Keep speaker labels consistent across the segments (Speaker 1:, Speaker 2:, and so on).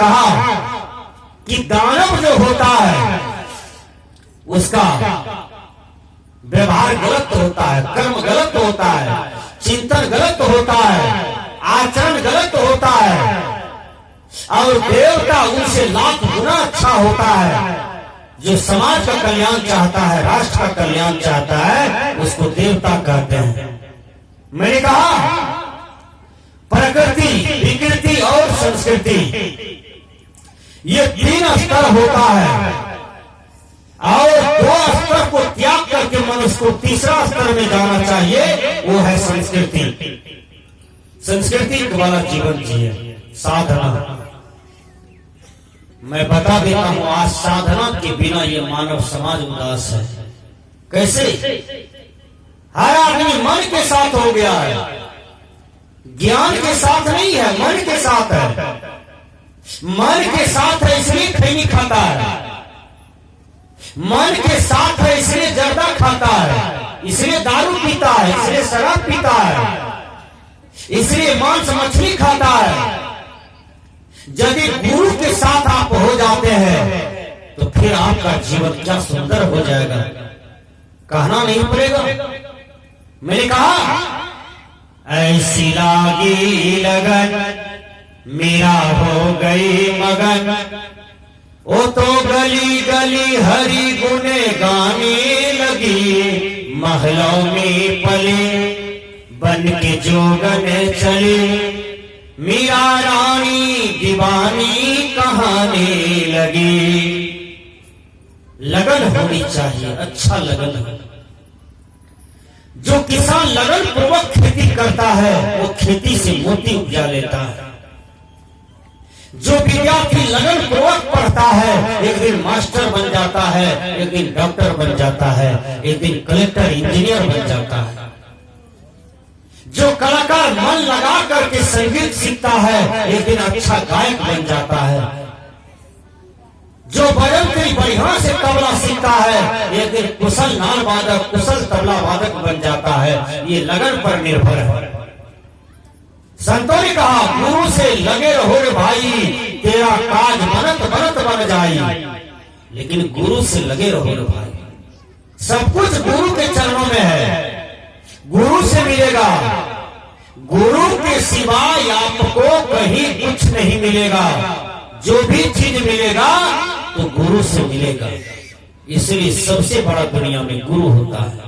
Speaker 1: कहा कि दानव जो होता है उसका व्यवहार गलत होता है, कर्म गलत होता है, चिंतन गलत होता है, आचरण गलत होता है, और देवता उनसे लाख गुना अच्छा होता है। जो समाज का कल्याण चाहता है, राष्ट्र का कल्याण चाहता है, उसको देवता कहते हैं। मैंने कहा प्रकृति, विकृति और संस्कृति, ये 3 स्तर होता है, और 2 स्तर को त्याग करके मनुष्य को तीसरा स्तर में जाना चाहिए, वो है संस्कृति। संस्कृति वाला जीवन जिए, साधना। मैं बता देता हूं, आज साधना के बिना ये मानव समाज उदास है। कैसे? हर आदमी मन के साथ हो गया है, ज्ञान के साथ नहीं है, मन के साथ है। मन के साथ है इसलिए खैनी खाता है, मन के साथ है इसलिए जर्दा खाता है, इसलिए दारू पीता है, इसलिए शराब पीता है, इसलिए मांस मछली खाता है। यदि गुरु के साथ आप हो जाते हैं तो फिर आपका जीवन क्या सुंदर हो जाएगा, कहना नहीं पड़ेगा। मैंने कहा ऐसी लागी लगन मेरा हो गई मगन, वो तो गली गली हरि गुने गाने लगी, महलों में पले बन के जोगन चले, मीरा रानी दीवानी कहाने लगी। लगन होनी चाहिए, अच्छा लगन। जो किसान लगन पूर्वक खेती करता है वो खेती से मोती उपजा लेता है। जो विद्यार्थी लगन पूर्वक पढ़ता है एक दिन मास्टर बन जाता है, एक दिन डॉक्टर बन जाता है, एक दिन कलेक्टर इंजीनियर बन जाता है। जो कलाकार मन लगा करके संगीत सीखता है एक दिन अच्छा गायक बन जाता है। जो बड़ी बढ़िया से तबला सीखता है एक दिन कुशल नाल वादक, कुशल तबला वादक बन जाता है। ये लगन पर निर्भर है। संतों ने कहा गुरु से लगे रहो रे भाई, तेरा काज बनत बनत बन जाई। लेकिन गुरु से लगे रहो रे भाई, सब कुछ गुरु के चरणों में है, गुरु से मिलेगा। गुरु के सिवाय आपको कहीं कुछ नहीं मिलेगा। जो भी चीज मिलेगा तो गुरु से मिलेगा। इसलिए सबसे बड़ा दुनिया में गुरु होता है,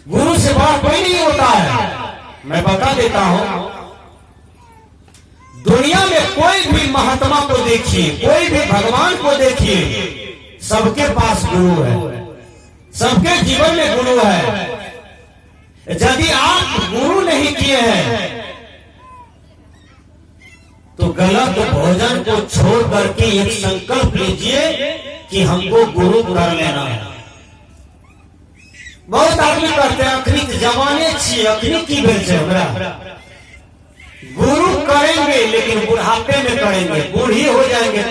Speaker 1: गुरु से बड़ा कोई नहीं होता है। मैं बता देता हूं, दुनिया में कोई भी महात्मा को देखिए, कोई भी भगवान को देखिए, सबके पास गुरु है, सबके जीवन में गुरु है। यदि आप गुरु नहीं किए हैं तो गलत भोजन को छोड़ करके एक संकल्प लीजिए कि हमको गुरु कर लेना है। बहुत आदमी करते हैं अखनी जवाने छे, अखनी की भेल छे हमरा गुरु करेंगे, लेकिन बुढ़ापे में करेंगे, बूढ़ी हो जाएंगे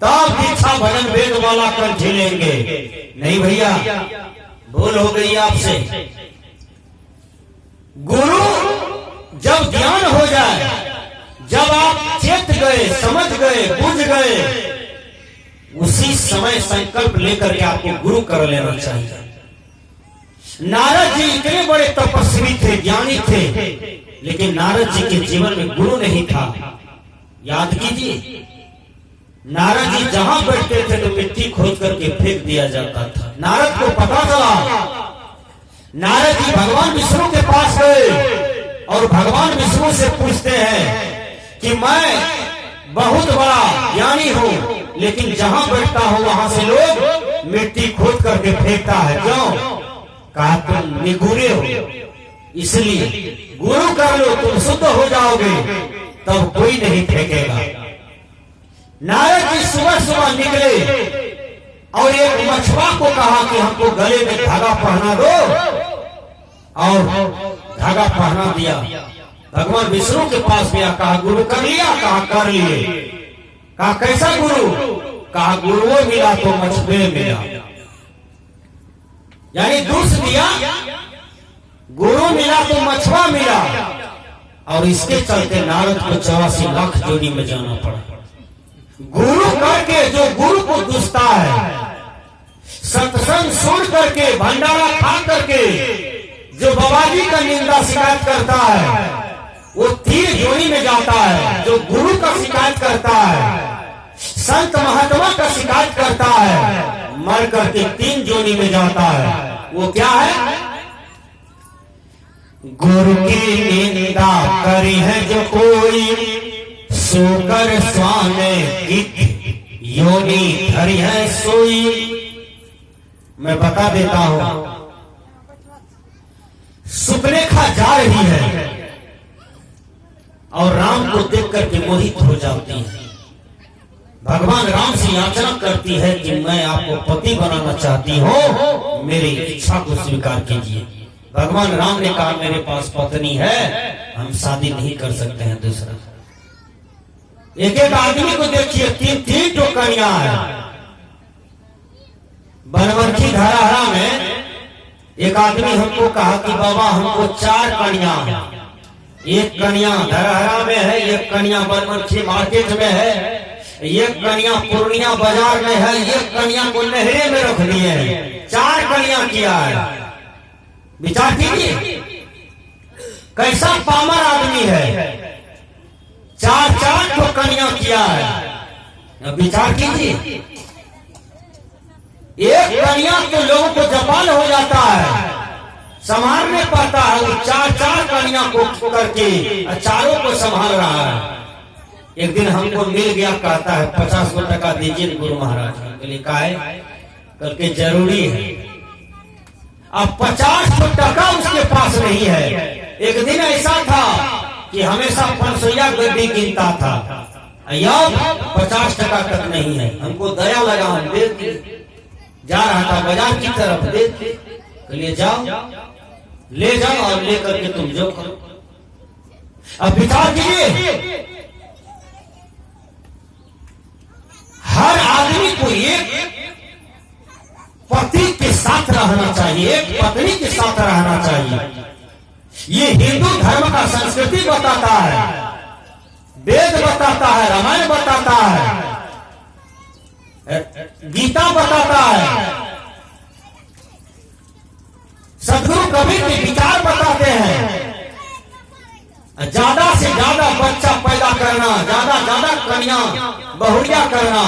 Speaker 1: तब दीक्षा भजन वेद वाला कर झेलेंगे। नहीं भैया, भूल हो गई आपसे। गुरु जब ज्ञान हो जाए, जब आप चेत गए, समझ गए, बुझ गए, उसी समय संकल्प लेकर के आपको गुरु कर लेना चाहिए। नारद जी इतने बड़े तपस्वी थे, ज्ञानी थे, लेकिन नारद जी के जीवन में गुरु नहीं था। याद कीजिए, नारद जी जहां बैठते थे तो मिट्टी खोद करके फेंक दिया जाता था। नारद को पता चला, नारद जी भगवान विष्णु के पास गए और भगवान विष्णु से पूछते हैं कि मैं बहुत बड़ा ज्ञानी हूं, लेकिन जहां बैठता हूं वहां से लोग मिट्टी खोद करके फेंकता है, क्यों? कहा तुम निगुरे हो, इसलिए गुरु कर लो, तुम शुद्ध हो जाओगे, तब कोई नहीं फेंकेगा। नारद जी सुबह सुबह निकले और एक मछुआ को कहा कि हमको गले में धागा पहना दो, और धागा पहना दिया। भगवान विष्णु के पास गया, कहा गुरु कर लिया? कहा कर लिए। कहा कैसा गुरु? कहा गुरुओं मिला तो मछुए मिला। यानी दूस दिया, गुरु मिला तो मछुआ मिला। और इसके चलते नारद को 84 लाख जोनी में जाना पड़ा। गुरु करके जो गुरु को दुसता है, सत्संग सुन करके, भंडारा खा करके जो बाबाजी का निंदा शिकायत करता है, वो 3 जोनी में जाता है। जो गुरु का शिकायत करता है, संत महात्मा का शिकायत करता है, मर करके 3 जोनी में जाता है। वो क्या है? गुरु की निंदा करी है जो कोई, सोकर स्वाने की योनि धरी है सोई। मैं बता देता हूं, सुपनेखा जा रही है और राम को देख करके मोहित हो जाती है। भगवान राम से याचना करती है कि मैं आपको पति बनाना चाहती हूं, मेरी इच्छा को स्वीकार कीजिए। भगवान राम ने कहा मेरे पास पत्नी है, हम शादी नहीं कर सकते हैं दूसरा। एक एक आदमी को देखिए, 3 टोकरियां हैं। बनवर्षी धराहरा में एक आदमी हमको कहा कि बाबा हमको 4 कन्या, एक कन्या धराहरा में है, एक कन्या बनवर्षी मार्केट में है, एक कन्या पूर्णिया बाजार में है, एक कन्या को नहरे में रख लिए हैं। 4 कन्या किया है। विचार कीजिए कैसा पामर आदमी है, 4 तो कन्या किया है। विचार कीजिए, एक कन्या तो लोगों को जपाल हो जाता है, संभाल नहीं पाता है। वो 4 कन्या को करके चारों को संभाल रहा है। एक दिन हमको मिल गया, कहता है 50 टका दीजिए गुरु महाराज। बोले काहे? कल के जरूरी है। अब 50 टका उसके पास नहीं है। एक दिन ऐसा था कि हमेशा 500 गड्डी गिनता था, अब 50 टका तक नहीं है। हमको दया लगा, हम दे दिए। जा रहा था बाजार की तरफ, दे ले जाओ, ले जाओ और लेकर के तुम जो करो। अब विचार कीजिए, हर आदमी को एक पति के साथ रहना चाहिए, एक पत्नी के साथ रहना चाहिए। ये हिंदू धर्म का संस्कृति बताता है, वेद बताता है, रामायण बताता है, गीता बताता है, सदगुरु कबीर के विचार बताते हैं। ज्यादा से ज्यादा बच्चा पैदा करना, ज्यादा कन्या बहुरिया करना,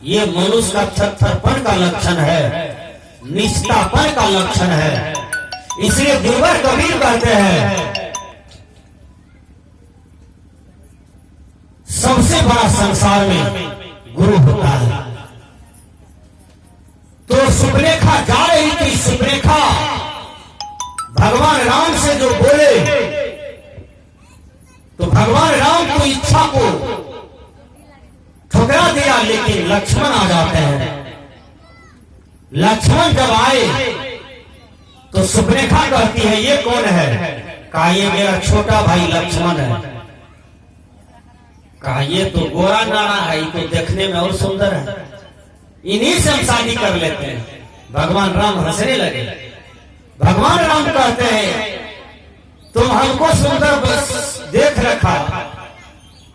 Speaker 1: ये मनुष्य का छत्थरपन का लक्षण है, निष्ठापन का लक्षण है। इसलिए गुरुवर कबीर कहते हैं सबसे बड़ा संसार में गुरु होता है। तो सुपनेखा जा रही थी, सुपनेखा भगवान राम से जो बोले तो भगवान राम की इच्छा को ठुकरा दिया, लेकिन लक्ष्मण आ जाते हैं। लक्ष्मण जब आए तो सुपनेखा कहती है ये कौन है? कहा ये मेरा छोटा भाई लक्ष्मण है। कहा ये तो गोरा नारा है, ये तो देखने में और सुंदर है, इन्हीं से हम शादी कर लेते हैं। भगवान राम हंसने लगे। भगवान राम कहते हैं तुम हमको सुंदर बस देख रखा,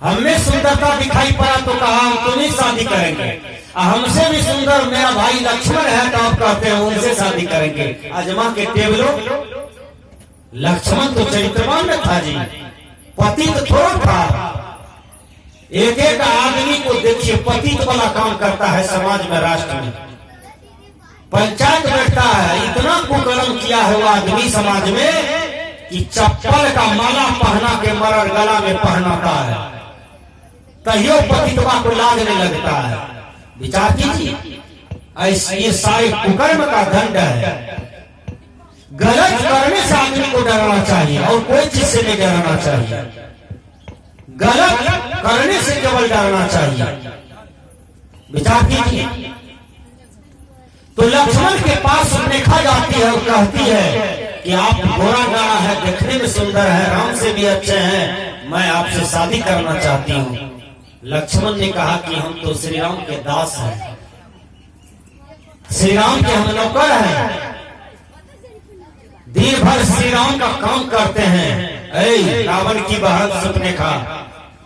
Speaker 1: हमें सुंदरता दिखाई पड़ा तो कहा हम तुम्हें शादी करेंगे। हमसे भी सुंदर मेरा भाई लक्ष्मण है तो आप कहते हैं उनसे शादी करेंगे। आजमा के टेबलो, लक्ष्मण तो चरित्रवान में था जी, पति तो थोड़ा था। एक एक आदमी को देखिए पतित वाला काम करता है समाज में, राष्ट्र में, पंचायत बैठता है। इतना कुकर्म किया है वो आदमी समाज में कि चप्पल का माला पहना के मरर गला में पहनाता है, तहियो पतितवा को लाज नहीं लगता है। विचार कीजिए, ऐसे ये सारे कुकर्म का दंड है। गलत करने से आदमी को डरना चाहिए और कोई चीज से नहीं डरना चाहिए। गलत करने से केवल डरना चाहिए। विचार कीजिए। तो लक्ष्मण के पास सुपनेखा जाती है और कहती है कि आप गोरा गाड़ा है, देखने में सुंदर है, राम से भी अच्छे हैं, मैं आपसे शादी करना चाहती हूँ। लक्ष्मण ने कहा कि हम तो श्री राम के दास हैं, श्री राम के हम नौकर हैं, दिन भर श्री राम का काम करते हैं, रावण की बहन सुपनेखा,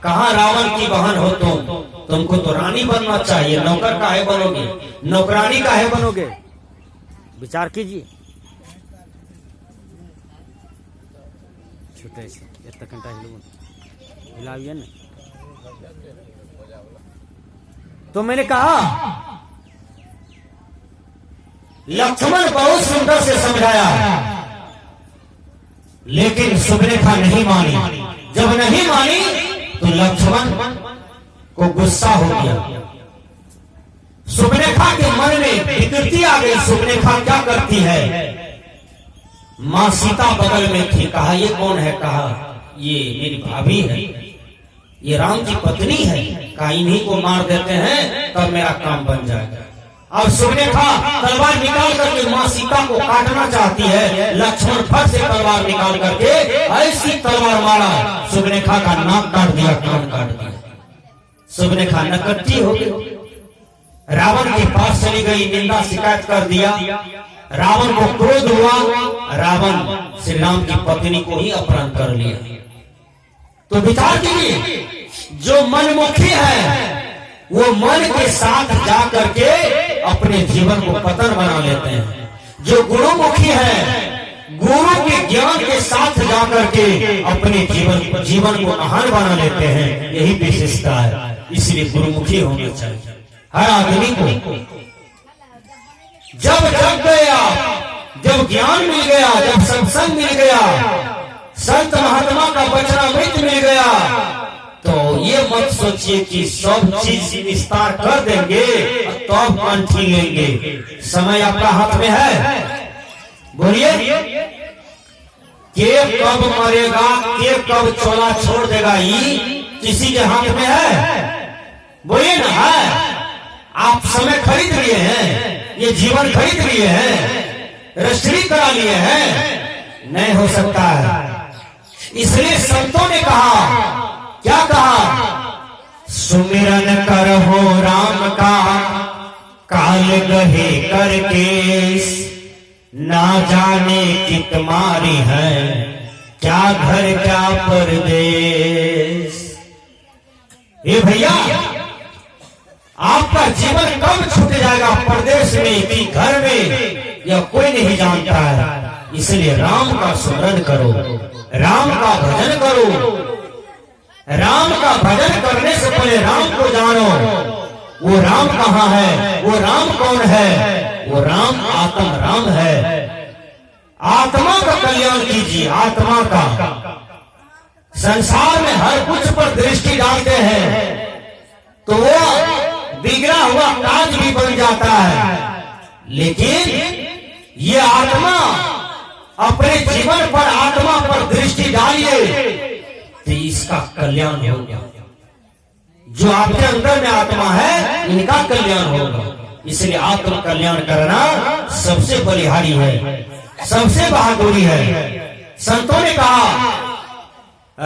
Speaker 1: कहाँ रावण की बहन हो तुमको तो रानी बनना चाहिए, नौकर काहे बनोगे, नौकरानी काहे बनोगे, विचार कीजिए। छोटे से हिलाइए ना। तो मैंने कहा लक्ष्मण बहुत सुंदर से समझाया, लेकिन सुपनेखा नहीं मानी। जब नहीं मानी तो लक्ष्मण को गुस्सा हो गया। सुपनेखा के मन में विकृति आ गई। सुपनेखा क्या करती है, मां सीता बगल में थी, कहा ये कौन है, कहा ये मेरी भाभी है, ये राम की पत्नी है, कहा इन्हीं को मार देते हैं तब मेरा काम बन जाएगा। अब सुपनेखा तलवार निकाल करके मां सीता को काटना चाहती है। लक्ष्मण फट से तलवार निकाल करके ऐसी तलवार मारा, सुपनेखा का नाक काट दिया, कान काट दिया। सुपनेखा नकट्टी हो गई, रावण के पास चली गई, निंदा शिकायत कर दिया। रावण को क्रोध हुआ, रावण श्री राम की पत्नी को ही अपहरण कर लिया। तो विचार कीजिए, जो मनमुखी है वो मन के साथ जा करके अपने जीवन को पतन बना लेते हैं। जो गुरुमुखी है गुरु के ज्ञान के साथ जा करके अपने जीवन को महान बना लेते हैं। यही विशेषता है, इसलिए गुरुमुखी होना चाहिए हर आदमी को। जब जग गया, जब ज्ञान मिल गया, जब सत्संग मिल गया, संत महात्मा का वचनामृत मिल गया, तो ये मत सोचिए कि सब चीज विस्तार कर देंगे तब कंठी लेंगे। समय आपका हाथ में है, बोलिए के कब मरेगा, के कब चोला छोड़ देगा, ये किसी के हाथ में है, बोलिए ना। है आप समय खरीद लिए हैं, ये जीवन खरीद लिए हैं, रजिस्ट्री करा लिए हैं, नहीं हो सकता है। इसलिए संतों ने कहा, क्या कहा, सुमिरन करहो राम का काल गहे करके, ना जाने कित मारी है, क्या घर क्या परदेश। ये भैया आपका जीवन कब छूट जाएगा, परदेश में कि घर में, यह कोई नहीं जानता है। इसलिए राम का स्मरण करो, राम का भजन करो। राम का भजन करने से पहले राम को जानो। वो राम कहाँ है, वो राम कौन है, वो राम आत्म राम है। आत्मा का कल्याण कीजिए, आत्मा का। संसार में हर कुछ पर दृष्टि डालते हैं तो वो बिगड़ा हुआ काज भी बन जाता है, लेकिन ये आत्मा, अपने जीवन पर आत्मा पर दृष्टि डालिए तो इसका कल्याण होगा। जो आपके अंदर में आत्मा है इनका कल्याण होगा। इसलिए आत्म कल्याण करना सबसे बलिहारी है, सबसे बहादुरी है। संतों ने कहा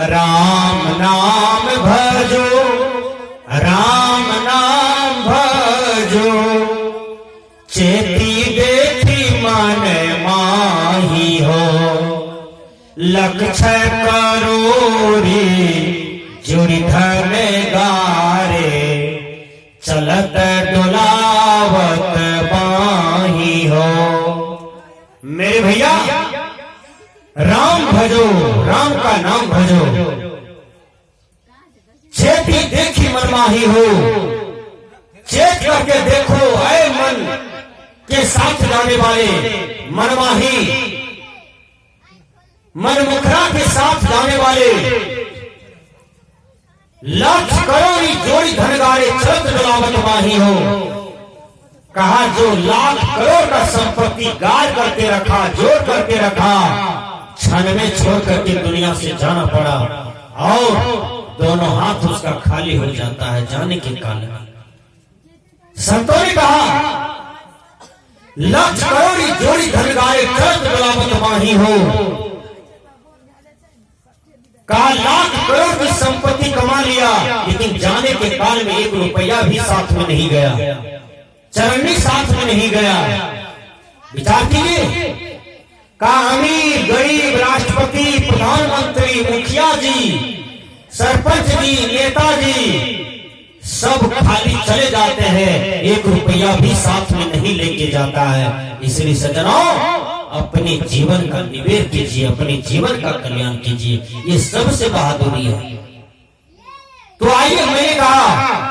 Speaker 1: राम नाम भजो, राम नाम भजो, चेती देखी मन माही हो, लक्ष्य करोरी जुड़ी धन गारे, चलत डुलावत बाही हो। मेरे भैया राम भजो, राम का नाम भजो, चेती देखी मनमाही हो। चेत करके देखो ऐ मन के साथ जाने वाले मनमाही, मनमुखरा के साथ जाने वाले, लाख करोड़ी जोड़ी धनगारे चलत डुलावत माही हो। कहा जो लाख करोड़ का संपत्ति गाड़ करके रखा, जोड़ करके रखा, क्षण में छोड़ करके दुनिया से जाना पड़ा और दोनों हाथ उसका खाली हो जाता है जाने के कारण। संतों ने कहा लाख करोड़ी जोड़ी धनगारे चलत डुलावत माही हो। कहा लाख करोड़ की संपत्ति कमा लिया, लेकिन जाने के काल में 1 रुपया भी साथ में नहीं गया, चरनी साथ में नहीं गया। विचार कीजिए, का अमीर गरीब राष्ट्रपति प्रधानमंत्री मुखिया जी सरपंच जी नेताजी सब खाली चले जाते हैं, 1 रुपया भी साथ में नहीं लेके जाता है। इसलिए सज्जनों अपने जीवन का निवेश कीजिए, अपने जीवन का कल्याण कीजिए, ये सबसे बहादुरी है। तो आइए मैंने कहा